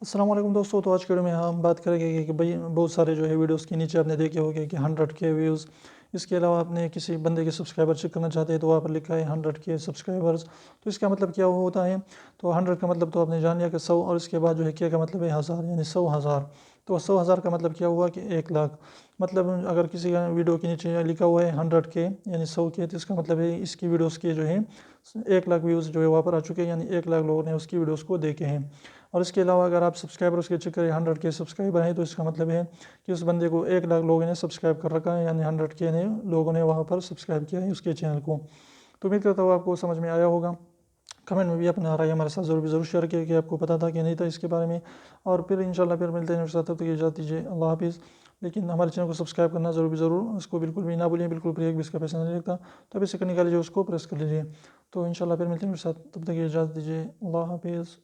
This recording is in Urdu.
السلام علیکم دوستو، تو آج کے ویڈیو میں ہم بات کریں گے کہ بھائی بہت سارے جو ہے ویڈیوز کے نیچے آپ نے دیکھے ہوگے کہ 100K ویوز. اس کے علاوہ آپ نے کسی بندے کے سبسکرائبر چیک کرنا چاہتے ہیں تو وہاں پر لکھا ہے 100K سبسکرائبرز. تو اس کا مطلب کیا ہوتا ہے؟ تو 100 کا مطلب تو آپ نے جان لیا کہ 100، اور اس کے بعد جو ہے K کا مطلب ہے 1000، یعنی 100,000. تو 100,000 کا مطلب کیا ہوا کہ 1,00,000. مطلب اگر کسی کا ویڈیو کے نیچے لکھا ہوا ہے 100K یعنی 100K، تو اس کا مطلب ہے اس کی ویڈیوز کے جو ہے 1,00,000 ویوز جو ہے وہاں پر آ چکے ہیں، یعنی 1,00,000 لوگوں نے اس کی ویڈیوز کو دیکھے ہیں. اور اس کے علاوہ اگر آپ سبسکرائبر اس کے چیک کریں 100K سبسکرائبر ہیں، تو اس کا مطلب ہے کہ اس بندے کو 1,00,000 لوگوں نے سبسکرائب کر رکھا ہے، یعنی 100K لوگوں نے وہاں پر سبسکرائب کیا ہے اس کے چینل کو. تو امید کرتا ہوں آپ کو سمجھ میں آیا ہوگا. کمنٹ میں بھی اپنا رائے ہمارے ساتھ ضرور شیئر کیے کہ آپ کو پتا تھا کہ نہیں تھا اس کے بارے میں. اور پھر انشاءاللہ پھر ملتے ہیں، تب تک اجازت دیجیے، اللہ حافظ. لیکن ہمارے چینل کو سبسکرائب کرنا ضرور اس کو بالکل بھی نہ بھولیں، بالکل فری، ایک بھی اس کا پیسہ نہیں لگتا. تو ابھی سے کرنے کے لیے اس کو پریس کر لیجیے. تو انشاءاللہ پھر ملتے ہیں، تب تک اجازت دیجیے، اللہ حافظ.